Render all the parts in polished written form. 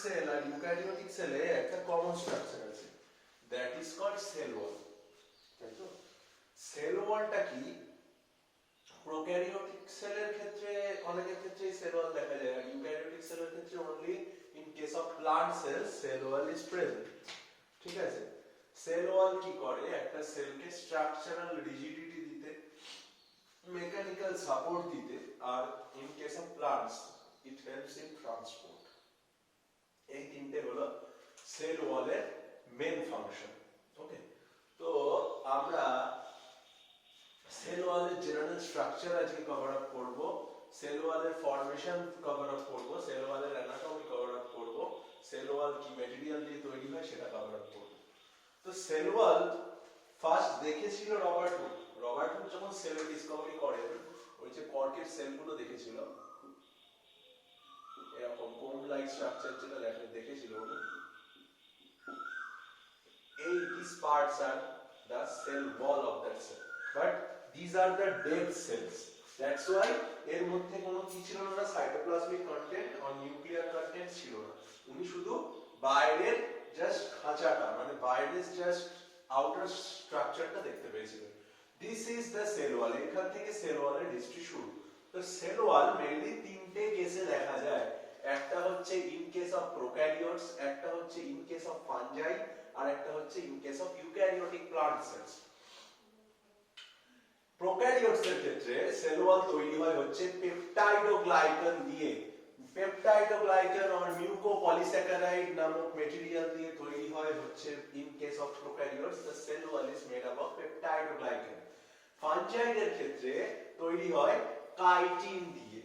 Sell আর eukaryotic সেলে একটা common structure আছে, that is called cell wall. তাই তো সেল ওয়ালটা কি? প্রোক্যারিওটিক সেলের ক্ষেত্রে অনেকের ক্ষেত্রে সেল ওয়াল দেখা যায়, আর ইউক্যারিওটিক সেলের ক্ষেত্রে only in case of plant cells cell wall is present. ঠিক আছে, সেল ওয়াল কি করে? একটা সেলকে স্ট্রাকচারাল রিজিডিটি দিতে, মেকানিক্যাল সাপোর্ট দিতে, আর in case of plants it helps in transport. এই তিনটে হলো সেল ওয়ালের মেন ফাংশন। ওকে, তো আমরা সেল ওয়ালের জেনারেল স্ট্রাকচার আজকে কভার আপ করব, সেল ওয়ালের ফরমেশন কভার আপ করব, সেল ওয়ালের অ্যানাটমি কভার আপ করব, সেল ওয়াল কি ম্যাটেরিয়াল দিয়ে তৈরি হয় সেটা কভার আপ করব। তো সেল ওয়াল ফার্স্ট দেখেছিল রবার্ট হুক। রবার্ট হুক যখন সেল ডিসকভারি করেন, ওই যে কর্কের সেলগুলো দেখেছিল, এরকম কোন লাইক স্ট্রাকচার যেটা দেখেছিল উনি, এই these parts are the cell wall of that cell, but these are the dead cells. That's why এর মধ্যে কোনো কি ছিল না, সাইটোপ্লাজমিক কন্টেন্ট আর নিউক্লিয়ার কন্টেন্ট ছিল না। উনি শুধু বাইরের জাস্ট খাঁচাটা, মানে বাইরের জাস্ট আউটার স্ট্রাকচারটা দেখতে পেয়েছিলেন। দিস ইজ দ্য সেল ওয়াল। এখান থেকে সেল ওয়ালের হিস্ট্রি শুরু। তো সেল ওয়াল মেইনলি তিনটে কেসে দেখা যায়। একটা হচ্ছে ইন কেস অফ প্রোক্যারিওটস, একটা হচ্ছে ইন কেস অফ ফাঞ্জাই, আর একটা হচ্ছে in case of eukaryotic plant cells. Prokaryotes এর ক্ষেত্রে সেল ওয়াল তৈরি হয় হচ্ছে পেপটাইডোগ্লাইকান দিয়ে। পেপটাইডোগ্লাইকান আর মিউকোপলিস্যাকারাইড নামক ম্যাটেরিয়াল দিয়ে তৈরি হয় হচ্ছে in case of prokaryotes the cell wall is made up of peptidoglycan. ফাঞ্জাইডের ক্ষেত্রে তৈরি হয় কাইটিন দিয়ে।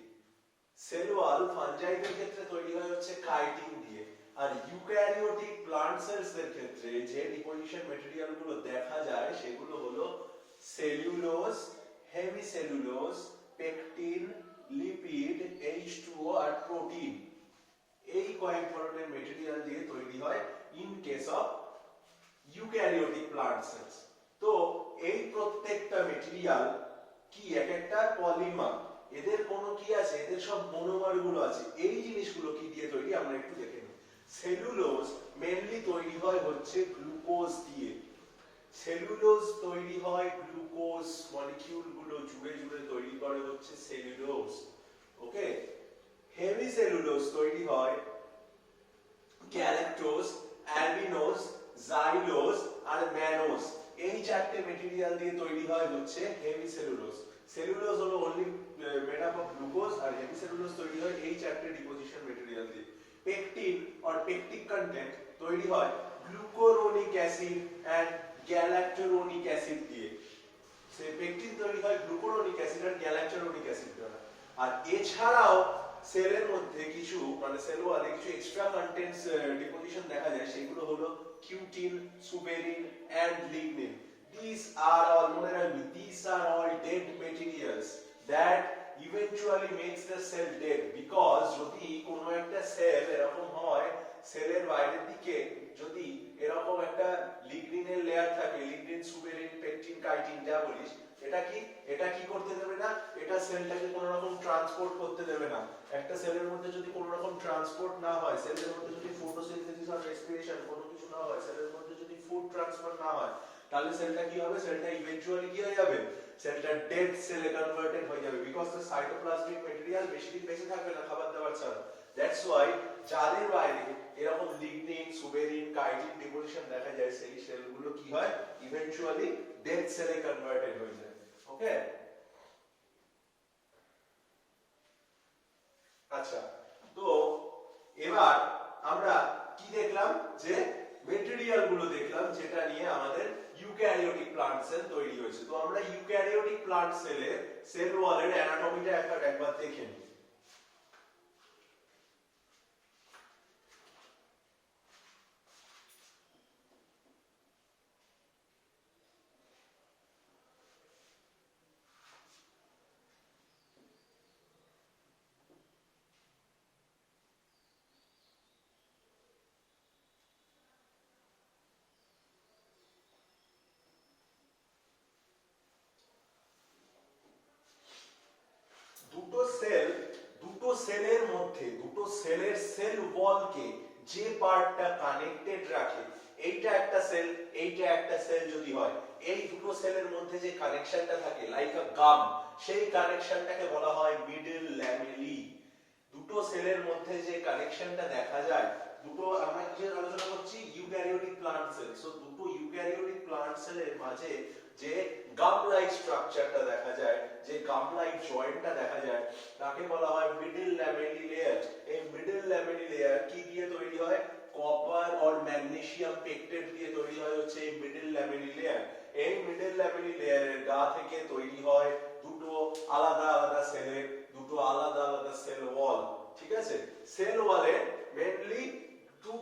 সেল ওয়াল ফাঞ্জাইডের ক্ষেত্রে তৈরি হয় হচ্ছে কাইটিন দিয়ে। আর ইউক্যারিওটিক প্লান্ট সেলস এর ক্ষেত্রে যে ডিপোজিশন ম্যাটেরিয়াল গুলো দেখা যায় সেগুলো হলো cellulose, hemicellulose, pectin, lipid, H2O আর প্রোটিন। এই কয়েক ধরনের ম্যাটেরিয়াল দিয়ে তৈরি হয় in case of eukaryotic plant cells. তো এই প্রত্যেকটা ম্যাটেরিয়াল কি এক একটা পলিমার, এদের কোনো কি আছে, এদের সব মনোমার গুলো আছে। এই জিনিসগুলো কি দিয়ে তৈরি আমরা একটু দেখে নিই। সেলুলোজ মেইনলি তৈরি হয় হচ্ছে গ্লুকোজ দিয়ে। সেলুলোজ তৈরি হয় গ্লুকোজ মলিকিউল গুলো জুড়ে জুড়ে তৈরি করে হচ্ছে সেলুলোজ। ওকে, হেমিসেলুলোজ তৈরি হয় গ্যালাক্টোজ, অ্যালবিনোজ, জাইলোজ আর ম্যানোজ। এই চারটে ম্যাটেরিয়াল দিয়ে তৈরি হয় হচ্ছে হেমিসেলুলোজ। সেলুলোজ হলো only made up of glucose, আর হেমিসেলুলোজ তৈরি হয় এই চারটে ডিপোজিশন ম্যাটেরিয়াল দিয়ে। পেকটিন আর পেকটিক কন্টেন্ট তৈরি হয় glucuronic acid and galacturonic acid দিয়ে। সে পেকটিন তৈরি হয় গ্লুকুরোনিক অ্যাসিড আর গ্যালাক্টোরোনিক অ্যাসিড দ্বারা। আর এছাড়াও সেলের মধ্যে কিছু মানে সেল ওয়ালে কিছু এক্সট্রা কন্টেন্টস ডিপোজিশন দেখা যায়, সেগুলো হলো cutin, suberin and lignin. These are all, মনে রাখবি, these are all dead materials that eventually makes the cell dead, because যদি কোনো একটা সেল এরকম হয়, সেলের বাইরের দিকে যদি এরকম একটা লিগনিনের লেয়ার থাকে, লিগনিন, সুবেরিন, পেকটিন, কাইটিন যা বলিস, এটা কি করতে দেবে না, এটা সেলটাকে কোনো রকম ট্রান্সপোর্ট করতে দেবে না। একটা সেলের মধ্যে যদি কোনো রকম ট্রান্সপোর্ট না হয়, সেলের মধ্যে যদি ফটোসিনথেসিস আর রেসপিরেশন কোনো কিছু না হয়, সেলের মধ্যে যদি ফুড ট্রান্সফার না হয়, তাহলে সেলটা কি হবে, সেলটা ইভেন্চুয়ালি কি হয়ে যাবে, সেলটা ডেড সেলে কনভার্টেড হয়ে যাবে, বিকজ দ্য সাইটোপ্লাজমিক ম্যাটেরিয়াল বেশি দিন বেঁচে থাকবে না খাবার দাবার ছাড়া। দ্যাটস ওয়াই যাদের বাইরে এরকম লিগনিন, সুবেরিন, কাইটিন ডিপোজিশন দেখা যায়, সেই সেলগুলো কি হয়, ইভেন্চুয়ালি ডেড সেলে কনভার্টেড হয়ে যায়। ওকে, আচ্ছা, তো এবার আমরা কি দেখলাম, যে ম্যাটেরিয়াল গুলো দেখলাম যেটা নিয়ে আমাদের ইউক্যারিওটিক প্লান্ট সেল তৈরি হয়েছে। তো আমরা ইউক্যারিওটিক প্লান্ট সেলের সেল ওয়ালের অ্যানাটমিটা একবার দেখে নিই। দুটো সেলের মধ্যে, দুটো সেলের সেল ওয়ালকে যে পার্টটা কানেক্টেড রাখে, এইটা একটা সেল, এইটা একটা সেল যদি হয়, এই দুটো সেলের মধ্যে যে কানেকশনটা থাকে লাইক আ গাম, সেই কানেকশনটাকে বলা হয় মিডল ল্যামেলি। দুটো সেলের মধ্যে যে কানেকশনটা দেখা যায়, দুটো আমরা যে আলোচনা করছি ইউক্যারিওটিক প্লান্ট সেল, সো দুটো ইউক্যারিওটিক প্লান্ট সেলের মাঝে যে গাম লাইক স্ট্রাকচারটা দেখা যায়, যে গাম লাইক জয়েন্টটা দেখা যায়, তাকে বলা হয় মিডল ল্যামেলি লেয়ার। এই মিডল ল্যামেলি লেয়ার কি দিয়ে তৈরি হয়? কপার আর ম্যাগনেসিয়াম পেকটেট দিয়ে তৈরি হয় হচ্ছে এই মিডল ল্যামেলি লেয়ার। এই মিডল ল্যামেলি লেয়ারের গা থেকে তৈরি হয় দুটো আলাদা আলাদা সেলের দুটো আলাদা আলাদা সেল ওয়াল। ঠিক আছে, সেল ওয়ালে mainly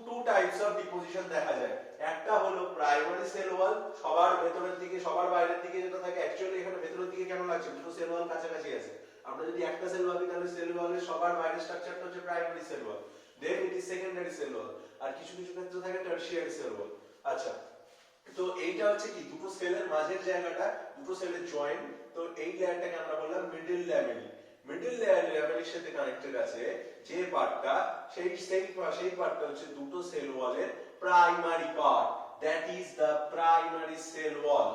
two types of deposition দেখা যায়। একটা হলো প্রাইমারি সেল ওয়াল, সবার ভেতরের দিকে সবার বাইরের দিকে যেটা থাকে, অ্যাকচুয়ালি এখানে ভেতরের দিকে কেন লাগছে, দুটো সেল ওয়াল কাছাকাছি আছে। আমরা যদি একটা সেল ভাবি তাহলে সেল ওয়ালের সবার বাইরের স্ট্রাকচারটা হচ্ছে primary cell wall, then it is secondary cell wall, আর কিছু কিছু ক্ষেত্রে থাকে টারশিয়ারি সেল ওয়াল। আচ্ছা, তো এইটা হচ্ছে কি দুটো সেলের মাঝের জায়গাটা, দুটো সেলের জয়েন্ট। তো এই লেয়ারটাকে আমরা বললাম মিডল ল্যামেলি। মিডল ল্যামেলির সাথে কানেক্টেড আছে যে পার্টটা, সেই পার্টটা হচ্ছে দুটো সেল ওয়ালের primary part, that is the primary cell ওয়াল।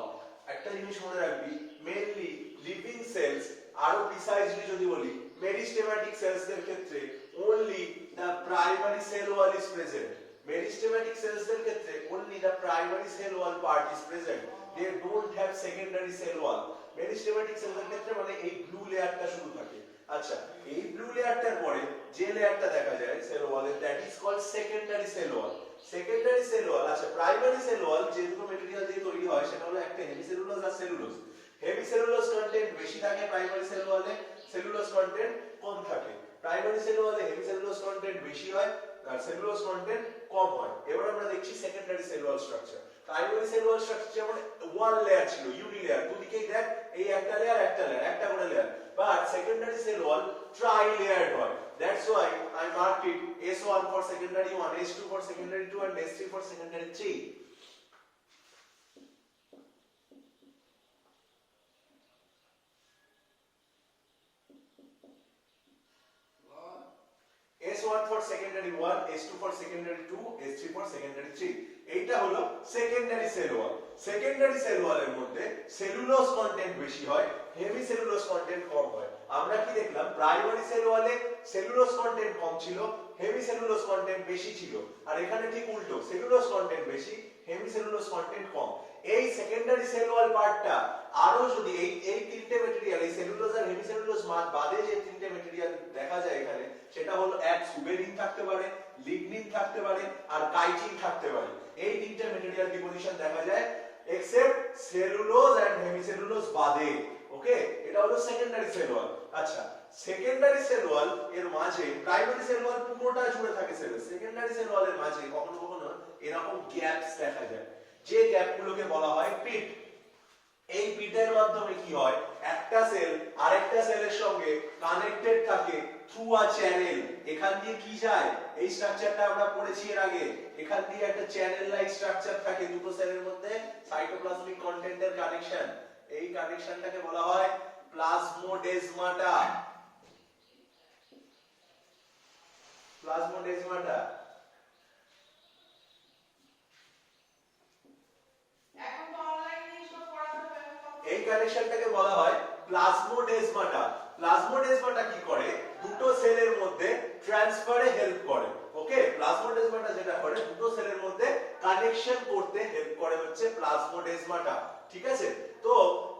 একটা জিনিস মনে রাখবি, মেইনলি লিভিং সেলস, আরো প্রিসাইজলি যদি বলি মেরিস্টেমেটিক সেলস এর ক্ষেত্রে only the primary cell wall is present. Meristematic cells এর ক্ষেত্রে only the primary cell wall part is present. They don't have secondary cell wall. Meristematic cells এর ক্ষেত্রে মানে এই ব্লু লেয়ারটা শুরু থাকে। আচ্ছা, এই ব্লু লেয়ারটার পরে যে লেয়ারটা দেখা যায় সেল ওয়ালের, that is called secondary cell wall. Secondary cell wall, আচ্ছা প্রাইমারি সেল ওয়াল যে দুটো ম্যাটেরিয়াল দিয়ে তৈরি হয় সেটা হলো একটা হেমিসেলুলোজ আর সেলুলোজ। হেমিসেলুলোজ কন্টেন্ট বেশি থাকে প্রাইমারি সেল ওয়ালে, সেলুলোজ কন্টেন্ট কম থাকে। প্রাইমারি সেল ওয়ালে হেমিসেলুলোজ কন্টেন্ট বেশি হয় আর সেলুলোজ কন্টেন্ট কম হয়। এবার আমরা দেখছি সেকেন্ডারি সেল ওয়াল স্ট্রাকচার। প্রাইমারি সেল ওয়াল স্ট্রাকচার যেমন ওয়ান লেয়ার ছিল, ইউনি লেয়ার, দুদিকেই দেখ এই একটা লেয়ার একটা লেয়ার একটা করে layer, but secondary cell wall try layered হয়। That's why I marked it S1 for secondary 1, S2 for secondary 2 and S3 for secondary 3. S1 for secondary 1, S2 for secondary 2, S3 for secondary 3. এইটা হলো secondary cell ওয়াল। Secondary sell ওয়ালের মধ্যে cellulose content বেশি হয়, hemicellulose content কম হয়। আমরা কি দেখলাম, প্রাইমারি সেল ওয়ালে সেলুলোজ কন্টেন্ট কম ছিল, হেমিসেলুলোজ কন্টেন্ট বেশি ছিল, আর এখানে ঠিক উল্টো, সেলুলোজ কন্টেন্ট বেশি, হেমিসেলুলোজ কন্টেন্ট কম। এই সেকেন্ডারি সেল ওয়াল পার্টটা আরো যদি এই তিনটে ম্যাটেরিয়াল, এই সেলুলোজ আর হেমিসেলুলোজ বাদে যে তিনটে ম্যাটেরিয়াল দেখা যায় এখানে, সেটা হলো এক সুবেরিন থাকতে পারে, লিগনিন থাকতে পারে আর কাইটিন থাকতে পারে। এই তিনটে ম্যাটেরিয়াল ডিপোজিশন দেখা যায় এক্সেপ্ট সেলুলোজ এন্ড হেমিসেলুলোজ বাদে। ওকে, এটা হলো সেকেন্ডারি সেল ওয়াল। আচ্ছা, সেকেন্ডারি সেল ওয়াল এর মাঝে, প্রাইমারি সেল ওয়াল পুরোটা জুড়ে থাকে সেল, সেকেন্ডারি সেল ওয়ালের মাঝে কখনো কখনো এরকম গ্যাপস দেখা যায়, যে গ্যাপগুলোকে বলা হয় পিট। এই পিটের মাধ্যমে কি হয়, একটা সেল আরেকটা সেলের সঙ্গে কানেক্টেড থাকে থ্রু আ চ্যানেল। এখান দিয়ে কি যায়, এই স্ট্রাকচারটা আমরা পড়েছি এর আগে, এখান দিয়ে একটা চ্যানেল লাইক স্ট্রাকচার থাকে দুটো সেলের মধ্যে, সাইটোপ্লাজমিক কন্টেন্টের কানেকশন। এই কানেকশনটাকে বলা হয় প্লাজমোডেজমাটা। প্লাজমোডেজমাটা এই কানেকশনটাকে বলা হয় প্লাজমোডেজমাটা। প্লাজমোডেজমাটা কি করে, দুটো সেলের মধ্যে ট্রান্সফারে হেল্প করে। ওকে, প্লাজমোডেজমাটা যেটা করে দুটো সেলের মধ্যে কানেকশন করতে হেল্প করে হচ্ছে প্লাজমোডেজমাটা। ঠিক আছে, তো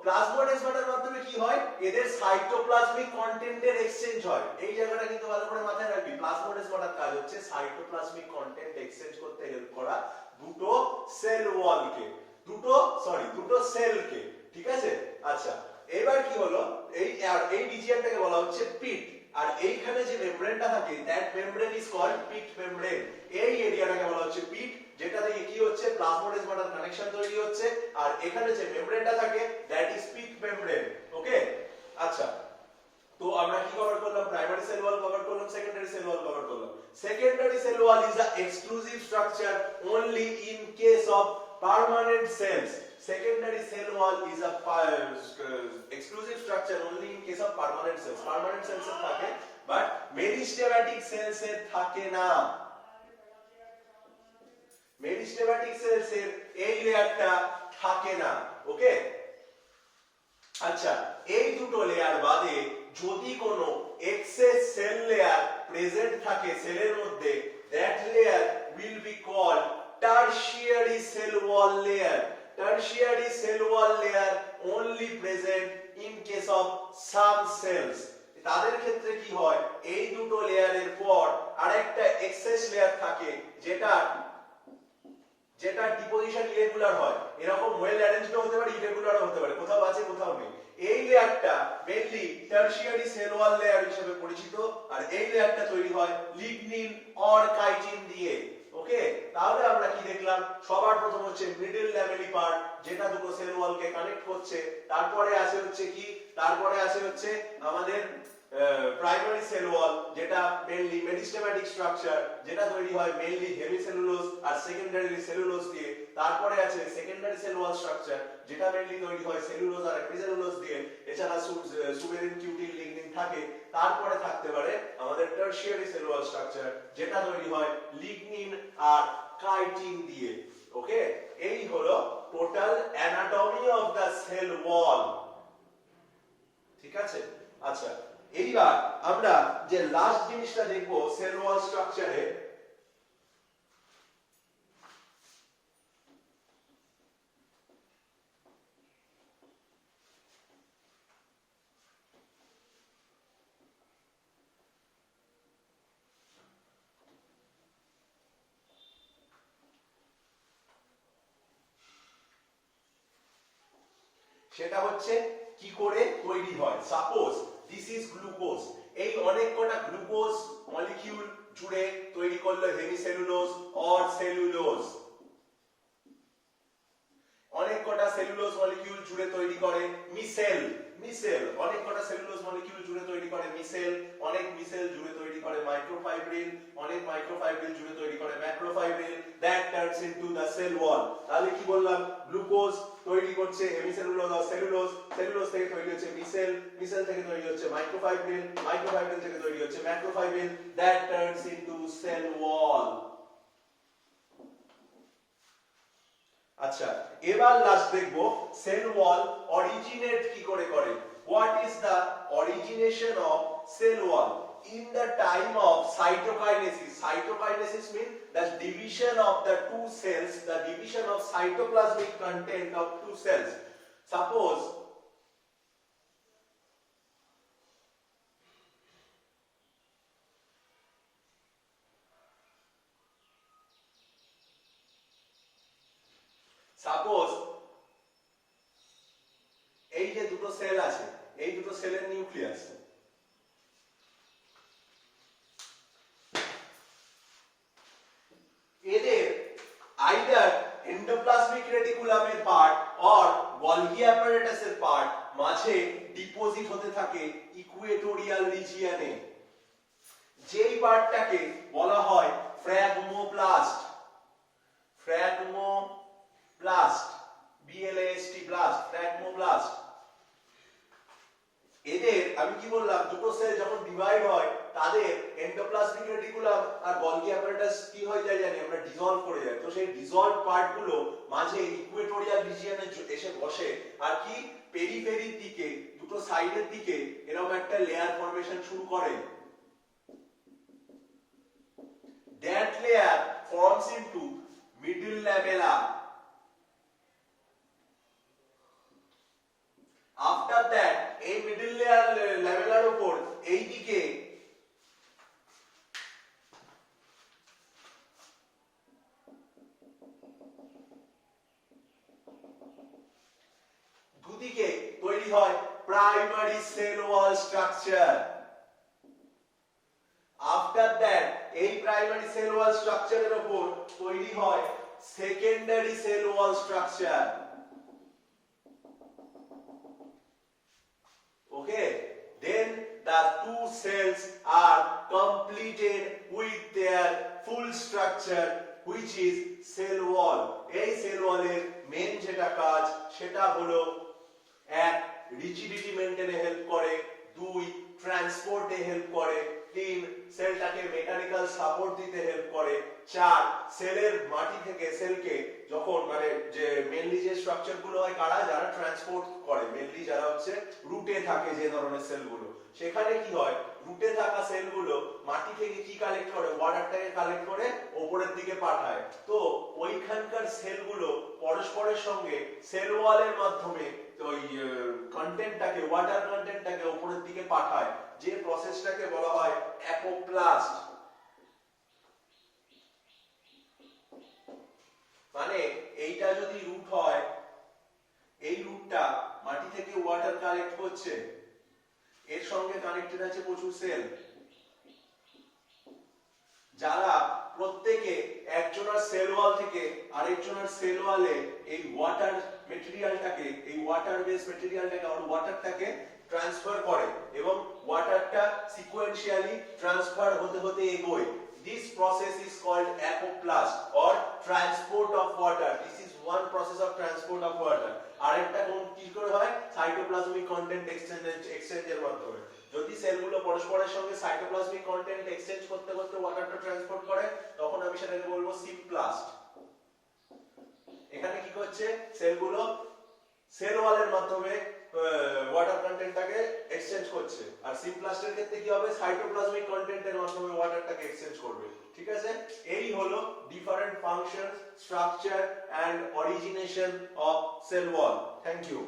প্লাজমোডেজমাটার মাধ্যমে কি হয়, এদের সাইটোপ্লাজমিক কন্টেন্টের এক্সচেঞ্জ হয়। এই জায়গাটা কিন্তু ভালো করে মাথায় রাখবি, প্লাজমোডেজমাটার কাজ হচ্ছে সাইটোপ্লাজমিক কন্টেন্ট এক্সচেঞ্জ করতে হেল্প করা দুটো সেল ওয়ালকে, দুটো সেলকে। ঠিক আছে, আচ্ছা এবার কি হলো, এই রিজিয়নটাকে বলা হচ্ছে পিট, আর এইখানে যে মেমব্রেনটা থাকে that membrane is called pit membrane. এই এরিয়াটাকে বলা হচ্ছে পিট, যেটা থেকে কি হচ্ছে, প্লাজমোডেজমাটার কানেকশন তৈরি হচ্ছে, আর এখানে যে মেমব্রেনটা থাকে দ্যাট ইজ পিট মেমব্রেন। ওকে, আচ্ছা তো আমরা কি কভার করলাম, প্রাইমারি সেল ওয়াল কভার করলাম, সেকেন্ডারি সেল ওয়াল কভার করলাম। Secondary cell wall is a exclusive structure only in case of permanent cells. Secondary cell wall is a exclusive structure only in case of permanent cells. Permanent cells এর থাকে, but meristematic cells এর থাকে না। Meristematic sales এর এই লেয়ারটা থাকে না। ওকে, আচ্ছা, এই দুটো লেয়ার বাদে যদি কোনো এক্সেস সেল লেয়ার প্রেজেন্ট থাকে সেলের মধ্যে, that layer will be called tertiary cell wall layer. Tertiary cell wall layer only present in case of some cells. তাদের ক্ষেত্রে কি হয়, এই দুটো লেয়ারের পর আরেকটা এক্সেস লেয়ার থাকে যেটা ডিপোজিশন ইরেগুলার হয়। এরকম ওয়েল অ্যারেঞ্জড হতে পারে, ইরেগুলার হতে পারে, কোথাও আছে কোথাও নেই। এই লেয়ারটা mainly tertiary cell wall layer হিসেবে পরিচিত, আর এই লেয়ারটা তৈরি হয় লিগনিন অর কাইটিন দিয়ে। ওকে, তাহলে আমরা কি দেখলাম, সবার প্রথম হচ্ছে মিডল ল্যামেলি পার্ট যেটা দুটো সেল ওয়ালকে কানেক্ট করছে, তারপরে আছে হচ্ছে কি, তারপরে আছে হচ্ছে আমাদের প্রাইমারি সেল ওয়াল যেটা মেইনলি মেরিস্টেমেটিক স্ট্রাকচার, যেটা তৈরি হয় মেইনলি হেমিসেলুলোজ আর সেকেন্ডারি সেলুলোজ দিয়ে। তারপরে আছে সেকেন্ডারি সেল ওয়াল স্ট্রাকচার যেটা মেইনলি তৈরি হয় সেলুলোজ আর হেমিসেলুলোজ দিয়ে। এছাড়া সুবেরিন কিউটিন লিগনিন থাকে। তারপরে থাকতে পারে আমাদের টারশিয়ারি সেল ওয়াল স্ট্রাকচার যেটা তৈরি হয় লিগনিন আর কাইটিন দিয়ে। ওকে, এই হলো total anatomy of the cell wall. ঠিক আছে, আচ্ছা, এইবার আমরা যে লাস্ট জিনিসটা দেখবো সেল ওয়াল স্ট্রাকচারে, সেটা হচ্ছে কি করে তৈরি হয়। সাপোজ দিস ইজ গ্লুকোজ, এই অনেক কটা গ্লুকোজ মলিকিউল জুড়ে তৈরি করলো হেমিসেলুলোজ অর সেলুলোজ। অনেক কটা সেলুলোজ মলিকিউল জুড়ে তৈরি করে মিসেল। মিসেল অনেক কটা সেলুলোজ মলিকিউল জুড়ে তৈরি করে মিসেল। অনেক মিসেল জুড়ে তৈরি করে মাইক্রোফাইব্রিল। অনেক মাইক্রোফাইব্রিল জুড়ে তৈরি করে macrofibril. That turns into the cell wall. তাহলে কি বললাম, গ্লুকোজ তৈরি করছে হেমিসেলুলোজ আর সেলুলোজ, সেলুলোজ থেকে তৈরি হচ্ছে মিসেল, মিসেল থেকে তৈরি হচ্ছে মাইক্রোফাইব্রিল, মাইক্রোফাইব্রিল থেকে তৈরি হচ্ছে macrofibril. That turns into cell wall. আচ্ছা, এবার লাস্ট দেখবো সেল ওয়াল অরিজিনেট কি করে করে। What is the origination of cell wall in the time of cytokinesis? Cytokinesis means the division of the two cells, the division of cytoplasmic content of two cells. Suppose এই যে দুটো sell আছে, এই দুটো সেলের নিউক্লিয়াস, এদের either endoplasmic রেটিকুলামের part or Golgi অ্যাপারেটাসের পার্ট মাঝে ডিপোজিট হতে থাকে ইকুয়েটোরিয়াল রিজিয়নে। যেই পার্টটাকে বলা হয় phragmoplast. Phragmoplast, BLAST blast, phragmoplast. এদের আমি কি বললাম, দুটো সেল যখন ডিভাইড হয় তাদের এন্ডোপ্লাজমিক রেটিকুলাম আর গোলগি অ্যাপারেটাস কি হয়ে যায় জানি আমরা, ডিসলভ করে যায়। তো সেই ডিসলভ পার্ট গুলো মাঝে ইকুয়েটোরিয়াল রিজিয়নে এসে বসে, আর কি পেরিফেরির দিকে দুটো সাইডের দিকে এরকম একটা লেয়ার ফর্মেশন শুরু করে। That layer forms into middle lamella. After that, এই middle layer ল্যামেলার উপর এই দিকে দুদিকে তৈরি হয় primary cell wall structure. After that এই প্রাইমারি সেল ওয়াল স্ট্রাকচারের উপর তৈরি হয় secondary cell wall structure. Okay, then the two cells are completed with their full structure, which is cell wall. এই সেল ওয়ালের মেন যেটা কাজ সেটা হলো এক, রিজিডিটি মেইনটেইনে হেল্প করে, 2 ট্রান্সপোর্টে হেল্প করে, 3 সেলটাকে মেকানিক্যাল সাপোর্ট দিতে হেল্প করে, 4 সেলের মাটি থেকে সেলকে যখন মানে যে মেইনলি যে স্ট্রাকচার গুলো হয় কারা যারা ট্রান্সপোর্ট করে, মেইনলি যারা হচ্ছে রুটে থাকে যে ধরনের সেলগুলো, সেখানে কি হয় রুটে থাকা সেলগুলো মাটি থেকে কি কালেক্ট করে, ওয়াটারটাকে কালেক্ট করে উপরের দিকে পাঠায়। তো ওইখানকার সেলগুলো পরস্পরের সঙ্গে সেল ওয়ালের মাধ্যমে ওই কন্টেন্টটাকে ওয়াটার কন্টেন্টটাকে উপরের দিকে পাঠায়, যে প্রসেসটাকে বলা হয় অ্যাপোপ্লাস্ট। মানে এইটা যদি রুট হয়, এই রুটটা মাটি থেকে ওয়াটার কালেক্ট করছে, এর সঙ্গে কানেক্টেড আছে প্রচুর সেল, যারা প্রত্যেকে একজনের সেল ওয়াল থেকে আরেকজনের সেল ওয়ালে এই ওয়াটার মেটেরিয়ালটাকে, এই ওয়াটার বেস মেটেরিয়ালটাকে আর ওয়াটারটাকে ট্রান্সফার করে এবং ওয়াটারটা সিকোয়েন্সিয়ালি ট্রান্সফার হতে হতে এগোয়। This process is called apoplast or transport of water. This is one process of transport of water. আরেকটা কোন কি করে হয়, সাইটোপ্লাজমিক কন্টেন্ট এক্সচেঞ্জের মাধ্যমে। যদি সেলগুলো পরস্পরের সঙ্গে সাইটোপ্লাজমিক কন্টেন্ট এক্সচেঞ্জ করতে করতে ওয়াটারটা ট্রান্সপোর্ট করে, তখন আমি সেটাকে বলবো সিমপ্লাস্ট। এখানে কি করছে, সেলগুলো সেল ওয়ালের মাধ্যমে ওয়াটার কন্টেন্টটাকে এক্সচেঞ্জ করছে, আর সিমপ্লাস্টের ক্ষেত্রে কি হবে, সাইটোপ্লাজমিক কন্টেন্টের মাধ্যমে ওয়াটারটাকে এক্সচেঞ্জ করবে। ঠিক আছে, এই হলো different functions, structure and origination of cell wall. Thank you.